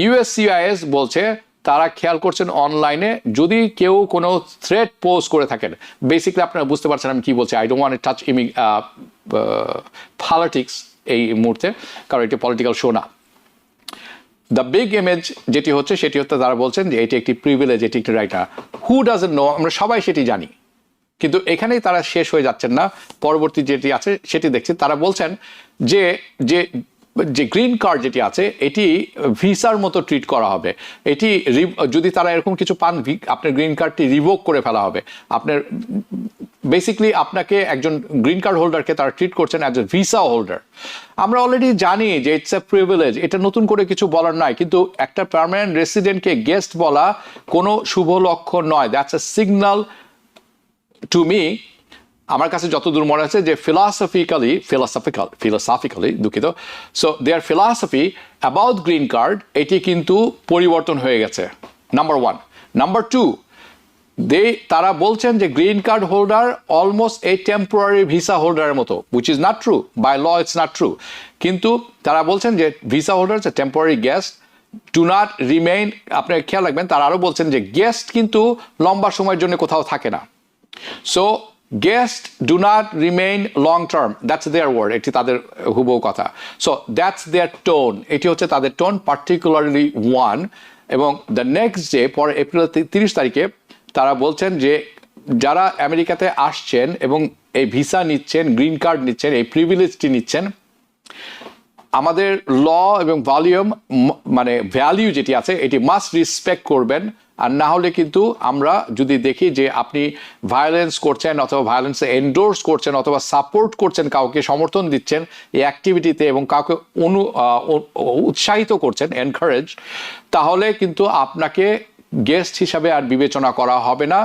USCIS বলছে তারা খেয়াল করছেন অনলাইনে যদি কেউ কোনো থ্রেট পোজ করে থাকেন, বেসিক্যালি আপনারা বুঝতে পারছেন আমি কি বলছি। I don't want to touch politics এই মুহূর্তে, কারণ এটি পলিটিক্যাল শো না। দ্য বিগ ইমেজ যেটি হচ্ছে সেটি হচ্ছে তারা বলছেন যে এটি একটি প্রিভিলেজ, এটি একটি রাইট। হু ডাজন্ট নো, আমরা সবাই সেটি জানি, কিন্তু এখানেই তারা শেষ হয়ে যাচ্ছেন না। পরবর্তী যেটি আছে সেটি দেখছি। তারা বলছেন যে যে গ্রিন কার্ড যেটি আছে এটি ভিসার মতো ট্রিট করা হবে। এটি যদি তারা এরকম কিছু পান, আপনার গ্রিন কার্ডটি রিভোক করে ফেলা হবে। আপনার বেসিক্যালি আপনাকে একজন গ্রিন কার্ড হোল্ডারকে তারা ট্রিট করছেন অ্যাজ এ ভিসা হোল্ডার। আমরা অলরেডি জানি যে ইটস এ প্রিভিলেজ, এটা নতুন করে কিছু বলার নয়, কিন্তু একটা পার্মানেন্ট রেসিডেন্টকে গেস্ট বলা কোনো শুভ লক্ষণ নয়। That's a signal to me. আমার কাছে যতদূর মনে আছে যে ফিলোসফিক্যালি দুঃখিত, so their philosophy about green card এটি কিন্তু পরিবর্তন হয়ে গেছে, নাম্বার ওয়ান। নাম্বার টু, তারা বলছেন যে green card holder almost a temporary visa হোল্ডারের মতো, which is not true, by law it's not true. কিন্তু তারা বলছেন যে visa holder is a temporary guest, do not remain. আপনার খেয়াল রাখবেন, তারা আরও বলছেন যে গেস্ট কিন্তু লম্বা সময়ের জন্য কোথাও থাকে না। So guests do not remain long term. That's their word. এটি তাদের হুবহু কথা. So that's their tone. এটি হচ্ছে তাদের টোন, particularly one. এবং দ্য নেক্সট ডে পরে এপ্রিল 30 তারিখে তারা বলছেন যে যারা আমেরিকাতে আসছেন এবং এই ভিসা নিচ্ছেন, গ্রিন কার্ড নিচ্ছেন, এই প্রিভিলেজটি নিচ্ছেন, আমাদের ল এবং মানে ভ্যালিউ যেটি আছে এটি মাস্ট রেসপেক্ট করবেন। আর না হলে কিন্তু আমরা যদি দেখি যে আপনি ভায়োলেন্স করছেন অথবা ভায়োলেন্সে এন্ডোর্স করছেন অথবা সাপোর্ট করছেন, কাউকে সমর্থন দিচ্ছেন এই অ্যাক্টিভিটিতে এবং কাউকে উৎসাহিত করছেন, এনকারেজ, তাহলে কিন্তু আপনাকে গেস্ট হিসাবে আর বিবেচনা করা হবে না।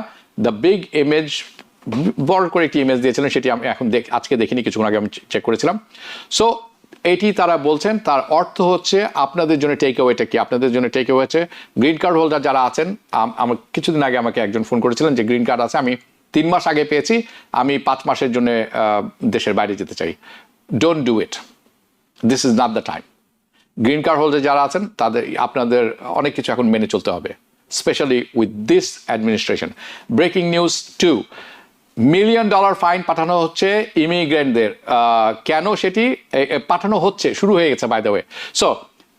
দ্য বিগ ইমেজ, বড় করে একটি ইমেজ দিয়েছিলেন, সেটি আমি এখন আজকে দেখিনি, কিছুক্ষণ আগে আমি চেক করেছিলাম। সো এটি তারা বলছেন, তার অর্থ হচ্ছে আপনাদের জন্য টেক অ্যাওয়েটা কি? আপনাদের জন্য টেক অ্যাওয়ে হচ্ছে গ্রিন কার্ড হোল্ডার যারা আছেন, আমার কিছুদিন আগে আমাকে একজন ফোন করেছিলেন যে গ্রিন কার্ড আছে, আমি 3 মাস আগে পেয়েছি, আমি 5 মাসের জন্য দেশের বাইরে যেতে চাই। Don't do it, this is not the time. Green card holder যারা আছেন আপনাদের অনেক কিছু এখন মেনে চলতে হবে, specially with this administration. Breaking news 2, $1 million fine পাঠানো হচ্ছে ইমিগ্রেন্টদের। কেন সেটি পাঠানো হচ্ছে? শুরু হয়ে গেছে বাই দ্য ওয়ে। সো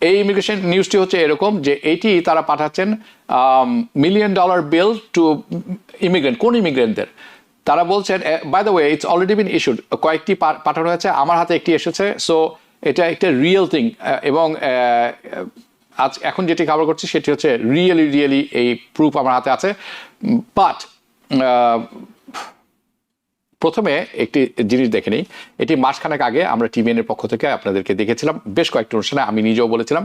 এই ইমিগ্রেশন নিউজটি হচ্ছে এরকম যে এটি তারা পাঠাচ্ছেন $1 মিলিয়ন বিল টু ইমিগ্রেন্ট। কোন ইমিগ্রেন্টদের? তারা বলছেন, by the way it's already been issued, কয়েকটি পাঠানো হয়েছে, আমার হাতে একটি এসেছে। সো এটা একটা রিয়েল থিং এবং আজ এখন যেটি খবর করছি সেটি হচ্ছে রিয়েলি এই প্রুফ আমার হাতে আছে। বাট প্রথমে একটি জিনিস দেখে নিই। এটি মাসখানেক আগে আমরা টিভিএনের পক্ষ থেকে আপনাদেরকে দেখেছিলাম, বেশ কয়েকটি অনুষ্ঠানে আমি নিজেও বলেছিলাম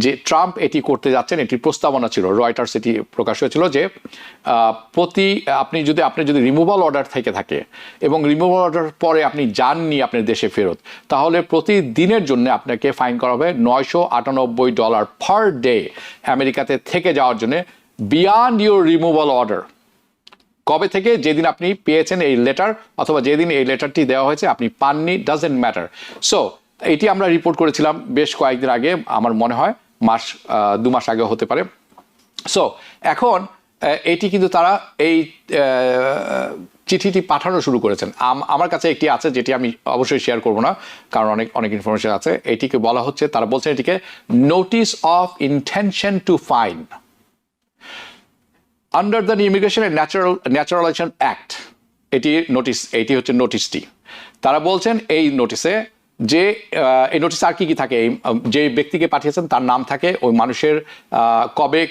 যে ট্রাম্প এটি করতে যাচ্ছেন, এটির প্রস্তাবনা ছিল, রয়টার্স এটি প্রকাশ হয়েছিল যে আপনি যদি রিমুভাল অর্ডার থেকে থাকে এবং রিমুভাল অর্ডার পরে আপনি যাননি আপনার দেশে ফেরত, তাহলে প্রতিদিনের জন্য আপনাকে ফাইন করা হবে $998 পার ডে আমেরিকাতে থেকে যাওয়ার জন্য, বিয়ন্ড ইউর রিমুভাল অর্ডার। কবে থেকে? যেদিন আপনি পেয়েছেন এই লেটার অথবা যেদিন এই লেটারটি দেওয়া হয়েছে আপনি পাননি, ডাজেন্ট ম্যাটার। সো এটি আমরা রিপোর্ট করেছিলাম বেশ কয়েকদিন আগে, আমার মনে হয় 2 মাস আগে হতে পারে। সো এখন এটি কিন্তু তারা এই চিঠিটি পাঠানো শুরু করেছেন। আমার কাছে একটি আছে যেটি আমি অবশ্যই শেয়ার করব না, কারণ অনেক ইনফরমেশন আছে। এটিকে বলা হচ্ছে, তারা বলছেন এটিকে notice of intention to fine under the Immigration and Naturalization Act. এটি হচ্ছে নোটিশটি। তারা বলছেন এই নোটিশে যে এই নোটিশ আর কি থাকে, যে ব্যক্তিকে পাঠিয়েছেন তার নাম থাকে, ওই মানুষের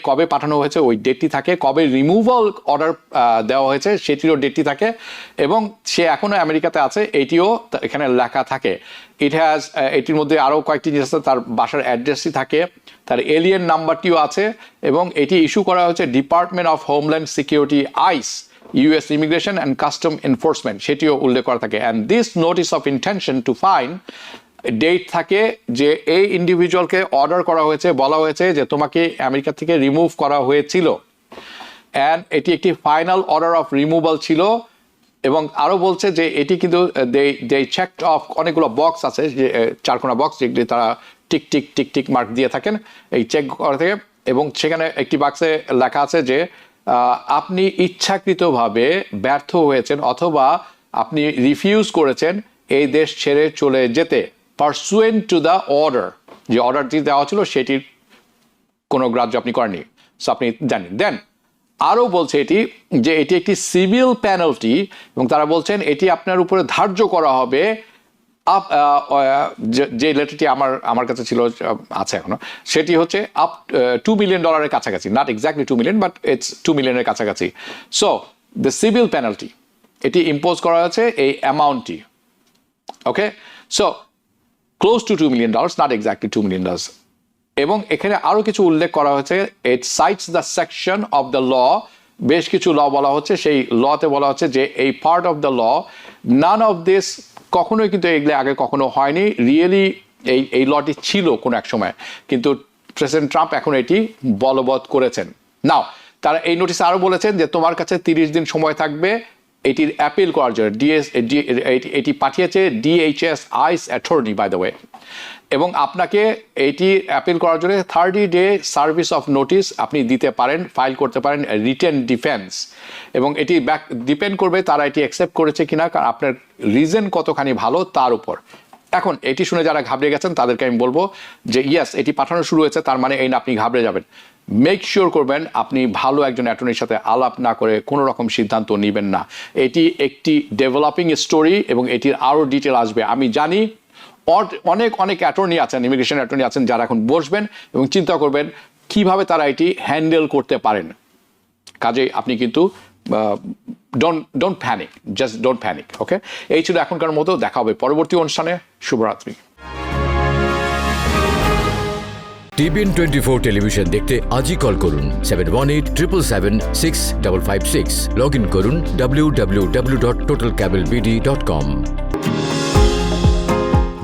কবে পাঠানো হয়েছে ওই ডেটটি থাকে, কবে রিমুভাল অর্ডার দেওয়া হয়েছে সেটিরও ডেটটি থাকে, এবং সে এখনো আমেরিকাতে আছে এটিও এখানে লেখা থাকে। এটির মধ্যে আরও কয়েকটি জিনিস আছে, তার বাসার অ্যাড্রেসটি থাকে, তার এলিয়েন নাম্বারটিও আছে, এবং এটি ইস্যু করা হয়েছে Department of Homeland Security, ICE, US Immigration and Custom Enforcement, সেটিও উল্লেখ করা থাকে। And this notice of intention to fine date থাকে যে এই ইন্ডিভিজুয়ালকে অর্ডার করা হয়েছে, বলা হয়েছে যে তোমাকে আমেরিকা থেকে রিমুভ করা হয়েছিল, অ্যান্ড এটি একটি ফাইনাল অর্ডার অফ রিমুভাল ছিল। এবং আরও বলছে যে এটি কিন্তু দে চেকড অফ, অনেকগুলো বক্স আছে, যে 4 বক্স যেগুলি তারা টিক মার্ক দিয়ে থাকেন এই চেক করা থেকে, এবং সেখানে একটি বাক্সে লেখা আছে যে আপনি ইচ্ছাকৃতভাবে ব্যর্থ হয়েছেন অথবা আপনি রিফিউজ করেছেন এই দেশ ছেড়ে চলে যেতে, পারসুয়েন্ট টু দ্য অর্ডার, যে অর্ডারটি দেওয়া ছিল সেটির কোনো গ্রাহ্য আপনি করেননি। সো আপনি জানেন। দেন আরও বলছে এটি যে এটি একটি সিভিল পেনাল্টি, এবং তারা বলছেন এটি আপনার উপরে ধার্য করা হবে। যে লেটারটি আমার কাছে ছিল, আছে এখনো, সেটি হচ্ছে আপ $2 মিলিয়ন কাছাকাছি, not exactly 2 million, but it's 2 মিলিয়নের কাছাকাছি। সো দ্য সিভিল পেনাল্টি এটি ইম্পোজ করা হয়েছে এই অ্যামাউন্টটি, okay. So close to $2 million, not exactly $2 million. এবং এখানে আরও কিছু উল্লেখ করা হয়েছে, it cites the section of the law, বেশ কিছু ল বলা হচ্ছে, সেই লতে বলা হচ্ছে যে এই part of the law, none of this, কখনোই কিন্তু এগুলো আগে কখনো হয়নি, রিয়েলি এই লটি ছিল কোনো এক সময়, কিন্তু প্রেসিডেন্ট ট্রাম্প এখন এটি বলবৎ করেছেন। নাও তারা এই নোটিসে আরও বলেছেন যে তোমার কাছে 30 দিন সময় থাকবে এটির অ্যাপিল করার জন্য এটি পাঠিয়েছে DHS ICE attorney by the way, এবং আপনাকে এটি অ্যাপিল করার জন্য 30 ডে সার্ভিস অফ নোটিস আপনি দিতে পারেন, ফাইল করতে পারেন রিটেন ডিফেন্স, এবং এটি ডিপেন্ড করবে তারা এটি অ্যাকসেপ্ট করেছে কিনা, কারণ আপনার রিজন কতখানি ভালো তার উপর। এখন এটি শুনে যারা ঘাবড়ে গেছেন তাদেরকে আমি বলবো যে ইয়েস, এটি পাঠানো শুরু হয়েছে, তার মানে এই না আপনি ঘাবড়ে যাবেন। মেক শিওর করবেন আপনি ভালো একজন অ্যাটর্নির সাথে আলাপ না করে কোনো রকম সিদ্ধান্ত নেবেন না। এটি একটি ডেভেলপিং স্টোরি এবং এটির আরও ডিটেল আসবে। আমি জানি অনেক অনেক অ্যাটর্নি আছেন, ইমিগ্রেশন অ্যাটর্নি আছেন যারা এখন বসবেন এবং চিন্তা করবেন কিভাবে তারা এটি হ্যান্ডেল করতে পারেন। কাজেই আপনি কিন্তু don't panic, just don't panic. Okay, এই ছিল এখনকার মতো। দেখা হবে পরবর্তী অনুষ্ঠানে। শুভরাত্রি। TBN 24 টেলিভিশন দেখতে আজই কল করুন 7187776556। লগ ইন করুন www.totalcablebd.com।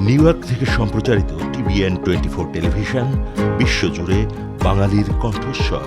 নিউ ইয়র্ক থেকে সম্প্রচারিত TBN 24 টেলিভিশন বিশ্বজুড়ে বাঙালির কণ্ঠস্বর।